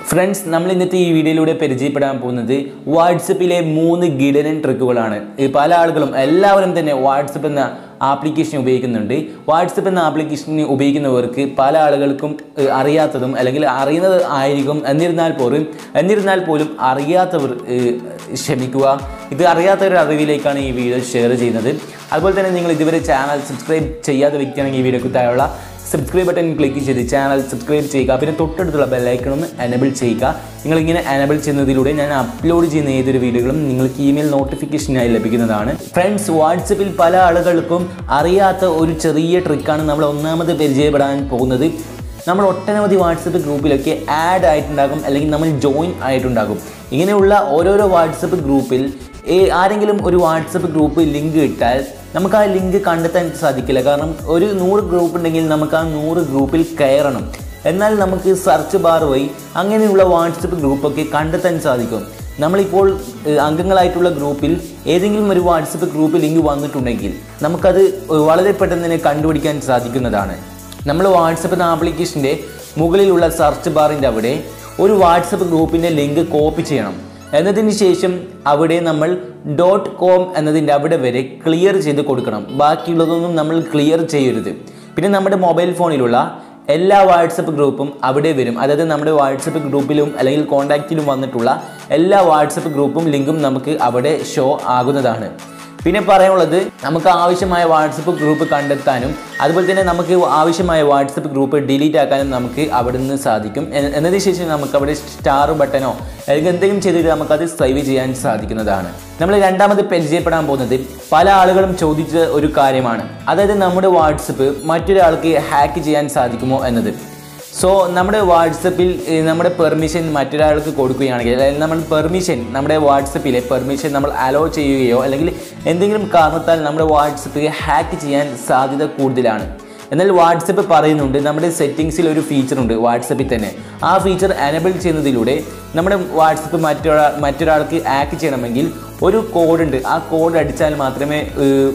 Friends, നമ്മൾ ഇന്നത്തെ ഈ വീഡിയോയിലൂടെ പരിചയപ്പെടാൻ പോകുന്നത് വാട്സപ്പിലെ 3 കിടിലൻ ട്രിക്കുകളാണ്. പല ആളുകളും എല്ലാവരും തന്നെ വാട്സപ്പ് എന്ന ആപ്ലിക്കേഷൻ ഉപയോഗിക്കുന്നുണ്ട്. വാട്സപ്പ് എന്ന ആപ്ലിക്കേഷൻ ഉപയോഗിക്കുന്നവർക്ക് പല ആളുകൾക്കും അറിയാത്തതും അല്ലെങ്കിൽ അറിയുന്നത് ആയിരിക്കും. എന്നിരുന്നാൽ പോലും അറിയാത്തവർ ക്ഷമിക്കുക, ഇത് അറിയാത്തവരുടെ അറിവിലേക്കാണ് ഈ വീഡിയോ ഷെയർ ചെയ്യുന്നത്. അതുപോലെ തന്നെ നിങ്ങൾ ഇതുവരെ ചാനൽ സബ്സ്ക്രൈബ് ചെയ്യാത്ത വ്യക്തിയാണെങ്കിൽ ഈ വീഡിയോക്ക് താഴെയുള്ള സബ്സ്ക്രൈബ് ബട്ടൺ ക്ലിക്ക് ചെയ്ത് ചാനൽ സബ്സ്ക്രൈബ് ചെയ്യുക. പിന്നെ തൊട്ടടുത്തുള്ള ബെല്ലൈക്കൺ ഒന്ന് എനേബിൾ ചെയ്യുക. നിങ്ങളിങ്ങനെ എനേബിൾ ചെയ്യുന്നതിലൂടെ ഞാൻ അപ്ലോഡ് ചെയ്യുന്ന ഏതൊരു വീഡിയോകളും നിങ്ങൾക്ക് ഇമെയിൽ നോട്ടിഫിക്കേഷനായി ലഭിക്കുന്നതാണ്. ഫ്രണ്ട്സ്, വാട്സപ്പിൽ പല ആളുകൾക്കും അറിയാത്ത ഒരു ചെറിയ ട്രിക്കാണ് നമ്മൾ ഒന്നാമത് പരിചയപ്പെടാൻ പോകുന്നത്. നമ്മൾ ഒട്ടനവധി വാട്സപ്പ് ഗ്രൂപ്പിലൊക്കെ ആഡ് ആയിട്ടുണ്ടാകും, അല്ലെങ്കിൽ നമ്മൾ ജോയിൻ ആയിട്ടുണ്ടാകും. ഇങ്ങനെയുള്ള ഓരോരോ വാട്സപ്പ് ഗ്രൂപ്പിൽ ആരെങ്കിലും ഒരു വാട്സപ്പ് ഗ്രൂപ്പ് ലിങ്ക് ഇട്ടാൽ നമുക്ക് ആ ലിങ്ക് കണ്ടെത്താൻ സാധിക്കില്ല. കാരണം ഒരു 100 ഗ്രൂപ്പ് ഉണ്ടെങ്കിൽ നമുക്ക് ആ 100 ഗ്രൂപ്പിൽ കയറണം. എന്നാൽ നമുക്ക് സെർച്ച് ബാർ വഴി അങ്ങനെയുള്ള വാട്സപ്പ് ഗ്രൂപ്പൊക്കെ കണ്ടെത്താൻ സാധിക്കും. നമ്മളിപ്പോൾ അംഗങ്ങളായിട്ടുള്ള ഗ്രൂപ്പിൽ ഏതെങ്കിലും ഒരു വാട്സപ്പ് ഗ്രൂപ്പ് ലിങ്ക് വന്നിട്ടുണ്ടെങ്കിൽ നമുക്കത് വളരെ പെട്ടെന്ന് തന്നെ കണ്ടുപിടിക്കാൻ സാധിക്കുന്നതാണ്. നമ്മൾ വാട്സപ്പ് എന്ന ആപ്ലിക്കേഷൻ്റെ മുകളിലുള്ള സെർച്ച് ബാറിൻ്റെ അവിടെ ഒരു വാട്സപ്പ് ഗ്രൂപ്പിൻ്റെ ലിങ്ക് കോപ്പി ചെയ്യണം. എന്നതിന് ശേഷം അവിടെ നമ്മൾ .com എന്നതിൻ്റെ അവിടെ വരെ ക്ലിയർ ചെയ്ത് കൊടുക്കണം. ബാക്കിയുള്ളതൊന്നും നമ്മൾ ക്ലിയർ ചെയ്യരുത്. പിന്നെ നമ്മുടെ മൊബൈൽ ഫോണിലുള്ള എല്ലാ വാട്സപ്പ് ഗ്രൂപ്പും അവിടെ വരും. അതായത് നമ്മുടെ വാട്സപ്പ് ഗ്രൂപ്പിലും അല്ലെങ്കിൽ കോൺടാക്റ്റിലും വന്നിട്ടുള്ള എല്ലാ വാട്സപ്പ് ഗ്രൂപ്പും ലിങ്കും നമുക്ക് അവിടെ ഷോ ആകുന്നതാണ്. പിന്നെ പറയാനുള്ളത്, നമുക്ക് ആവശ്യമായ വാട്സപ്പ് ഗ്രൂപ്പ് കണ്ടെത്താനും അതുപോലെ തന്നെ നമുക്ക് ആവശ്യമായ വാട്സപ്പ് ഗ്രൂപ്പ് ഡിലീറ്റ് ആക്കാനും നമുക്ക് അവിടെ നിന്ന് സാധിക്കും. എന്നതിന് ശേഷം നമുക്ക് അവിടെ സ്റ്റാർ ബട്ടനോ അല്ലെങ്കിൽ എന്തെങ്കിലും ചെയ്തിട്ട് നമുക്കത് സേവ് ചെയ്യാൻ സാധിക്കുന്നതാണ്. നമ്മൾ രണ്ടാമത് പരിചയപ്പെടാൻ പോകുന്നത് പല ആളുകളും ചോദിച്ച ഒരു കാര്യമാണ്. അതായത് നമ്മുടെ വാട്സപ്പ് മറ്റൊരാൾക്ക് ഹാക്ക് ചെയ്യാൻ സാധിക്കുമോ എന്നത്. സോ നമ്മുടെ വാട്സപ്പിൽ നമ്മുടെ പെർമിഷൻ മറ്റൊരാൾക്ക് കൊടുക്കുകയാണെങ്കിൽ, അതായത് നമ്മുടെ വാട്സപ്പിലെ പെർമിഷൻ നമ്മൾ അലോ ചെയ്യുകയോ അല്ലെങ്കിൽ എന്തെങ്കിലും കാരണത്താൽ നമ്മുടെ വാട്സപ്പ് ഹാക്ക് ചെയ്യാൻ സാധ്യത കൂടുതലാണ്. എന്നാൽ വാട്സപ്പ് പറയുന്നുണ്ട്, നമ്മുടെ സെറ്റിങ്സിൽ ഒരു ഫീച്ചറുണ്ട് വാട്സപ്പിൽ തന്നെ. ആ ഫീച്ചർ എനേബിൾ ചെയ്യുന്നതിലൂടെ നമ്മുടെ വാട്സപ്പ് മറ്റൊരാൾക്ക് ഹാക്ക് ചെയ്യണമെങ്കിൽ ഒരു കോഡുണ്ട്. ആ കോഡ് അടിച്ചാൽ മാത്രമേ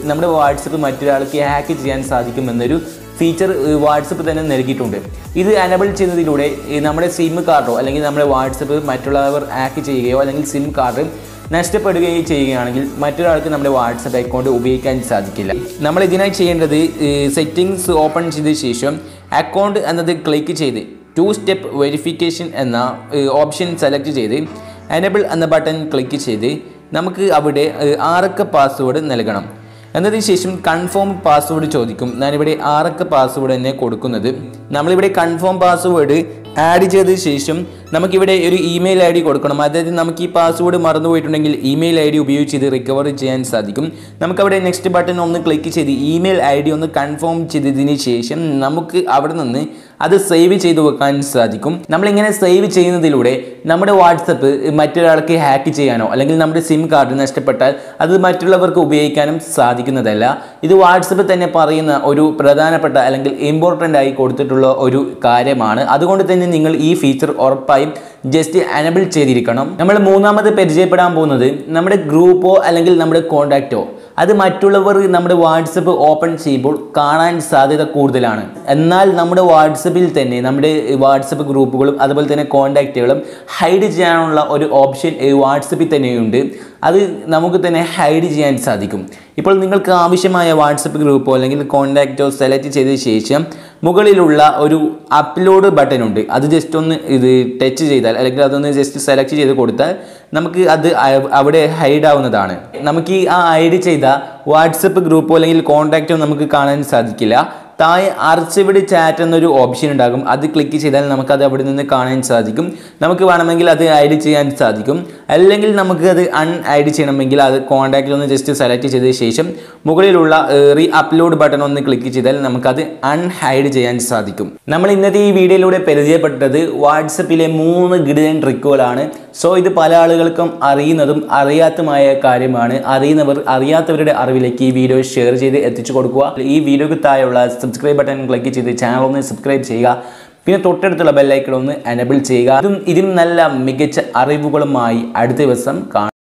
നമ്മുടെ വാട്സപ്പ് മറ്റൊരാൾക്ക് ഹാക്ക് ചെയ്യാൻ സാധിക്കുമെന്നൊരു ഫീച്ചർ വാട്സപ്പ് തന്നെ നൽകിയിട്ടുണ്ട്. ഇത് എനേബിൾ ചെയ്യുന്നതിലൂടെ നമ്മുടെ സിം കാർഡോ അല്ലെങ്കിൽ നമ്മുടെ വാട്സപ്പ് മറ്റുള്ളവർ ഹാക്ക് ചെയ്യുകയോ അല്ലെങ്കിൽ സിം കാർഡ് നഷ്ടപ്പെടുകയോ ചെയ്യുകയാണെങ്കിൽ മറ്റൊരാൾക്ക് നമ്മുടെ വാട്സപ്പ് അക്കൗണ്ട് ഉപയോഗിക്കാൻ സാധിക്കില്ല. നമ്മൾ ഇതിനായി ചെയ്യേണ്ടത്, സെറ്റിങ്സ് ഓപ്പൺ ചെയ്ത ശേഷം അക്കൗണ്ട് എന്നത് ക്ലിക്ക് ചെയ്ത് 2 സ്റ്റെപ്പ് വെരിഫിക്കേഷൻ എന്ന ഓപ്ഷൻ സെലക്ട് ചെയ്ത് എനേബിൾ എന്ന ബട്ടൺ ക്ലിക്ക് ചെയ്ത് നമുക്ക് അവിടെ 6 അക്ക പാസ്വേഡ് നൽകണം. എന്നതിന് ശേഷം കൺഫേം പാസ്വേഡ് ചോദിക്കും. ഞാനിവിടെ 6 അക്ക പാസ്വേഡ് തന്നെ കൊടുക്കുന്നത്. നമ്മളിവിടെ കൺഫേം പാസ്വേഡ് ആഡ് ചെയ്ത ശേഷം നമുക്കിവിടെ ഒരു ഇമെയിൽ ID കൊടുക്കണം. അതായത് നമുക്ക് ഈ പാസ്വേഡ് മറന്നുപോയിട്ടുണ്ടെങ്കിൽ ഇമെയിൽ ID ഉപയോഗിച്ച് ഇത് റിക്കവർ ചെയ്യാൻ സാധിക്കും. നമുക്കവിടെ നെക്സ്റ്റ് ബട്ടൺ ഒന്ന് ക്ലിക്ക് ചെയ്ത് ഇമെയിൽ ID ഒന്ന് കൺഫേം ചെയ്തതിന് ശേഷം നമുക്ക് അവിടെ നിന്ന് അത് സേവ് ചെയ്ത് വെക്കാൻ സാധിക്കും. നമ്മളിങ്ങനെ സേവ് ചെയ്യുന്നതിലൂടെ നമ്മുടെ വാട്സപ്പ് മറ്റൊരാൾക്ക് ഹാക്ക് ചെയ്യാനോ അല്ലെങ്കിൽ നമ്മുടെ സിം കാർഡ് നഷ്ടപ്പെട്ടാൽ അത് മറ്റുള്ളവർക്ക് ഉപയോഗിക്കാനും സാധിക്കുന്നതല്ല. ഇത് വാട്സപ്പ് തന്നെ പറയുന്ന ഒരു പ്രധാനപ്പെട്ട അല്ലെങ്കിൽ ഇമ്പോർട്ടൻ്റ് ആയി കൊടുത്തിട്ടുള്ള ഒരു കാര്യമാണ്. അതുകൊണ്ട് തന്നെ നിങ്ങൾ ഈ ഫീച്ചർ ഉറപ്പായും ജസ്റ്റ് എനേബിൾ ചെയ്തിരിക്കണം. നമ്മൾ മൂന്നാമത് പരിചയപ്പെടാൻ പോകുന്നത് നമ്മുടെ ഗ്രൂപ്പോ അല്ലെങ്കിൽ നമ്മുടെ കോൺടാക്റ്റോ അത് മറ്റുള്ളവർ നമ്മുടെ വാട്സപ്പ് ഓപ്പൺ ചെയ്യുമ്പോൾ കാണാൻ സാധ്യത കൂടുതലാണ്. എന്നാൽ നമ്മുടെ വാട്സപ്പിൽ തന്നെ നമ്മുടെ വാട്സപ്പ് ഗ്രൂപ്പുകളും അതുപോലെ തന്നെ കോൺടാക്റ്റുകളും ഹൈഡ് ചെയ്യാനുള്ള ഒരു ഓപ്ഷൻ വാട്സപ്പിൽ തന്നെയുണ്ട്. അത് നമുക്ക് തന്നെ ഹൈഡ് ചെയ്യാൻ സാധിക്കും. ഇപ്പോൾ നിങ്ങൾക്ക് ആവശ്യമായ വാട്സപ്പ് ഗ്രൂപ്പോ അല്ലെങ്കിൽ കോൺടാക്റ്റോ സെലക്ട് ചെയ്ത ശേഷം മുകളിലുള്ള ഒരു അപ്ലോഡ് ബട്ടൺ ഉണ്ട്. അത് ജസ്റ്റ് ഒന്ന് ടച്ച് ചെയ്താൽ അല്ലെങ്കിൽ അതൊന്ന് ജസ്റ്റ് സെലക്ട് ചെയ്ത് കൊടുത്താൽ നമുക്ക് അത് അവിടെ ഹൈഡ് ആവുന്നതാണ്. നമുക്ക് ആ ഹൈഡ് ചെയ്ത വാട്സപ്പ് ഗ്രൂപ്പോ അല്ലെങ്കിൽ കോൺടാക്റ്റോ നമുക്ക് കാണാൻ സാധിക്കില്ല. താഴെ ആർച്ചൈവ്ഡ് ചാറ്റ് എന്നൊരു ഓപ്ഷൻ ഉണ്ടാകും. അത് ക്ലിക്ക് ചെയ്താൽ നമുക്കത് അവിടെ നിന്ന് കാണാൻ സാധിക്കും. നമുക്ക് വേണമെങ്കിൽ അത് ഹൈഡ് ചെയ്യാൻ സാധിക്കും. അല്ലെങ്കിൽ നമുക്ക് അത് അൺഹൈഡ് ചെയ്യണമെങ്കിൽ അത് കോൺടാക്റ്റിൽ ഒന്ന് ജസ്റ്റ് സെലക്ട് ചെയ്ത ശേഷം മുകളിലുള്ള റീ അപ്ലോഡ് ബട്ടൺ ഒന്ന് ക്ലിക്ക് ചെയ്താൽ നമുക്കത് അൺഹൈഡ് ചെയ്യാൻ സാധിക്കും. നമ്മൾ ഇന്നത്തെ ഈ വീഡിയോയിലൂടെ പരിചയപ്പെട്ടത് വാട്സപ്പിലെ 3 കിടിലൻ ട്രിക്കുകളാണ്. സോ ഇത് പല ആളുകൾക്കും അറിയുന്നതും അറിയാത്തതുമായ കാര്യമാണ്. അറിയാത്തവരുടെ അറിവിലേക്ക് ഈ വീഡിയോ ഷെയർ ചെയ്ത് എത്തിച്ചു കൊടുക്കുക. ഈ വീഡിയോക്ക് താഴെയുള്ള സബ്സ്ക്രൈബ് ബട്ടൺ ക്ലിക്ക് ചെയ്ത് ചാനൽ ഒന്ന് സബ്സ്ക്രൈബ് ചെയ്യുക. പിന്നെ തൊട്ടടുത്തുള്ള ബെല്ലൈക്കൺ ഒന്ന് എനേബിൾ ചെയ്യുക. ഇതിനും നല്ല മികച്ച അറിവുകളുമായി അടുത്ത ദിവസം കാണാം.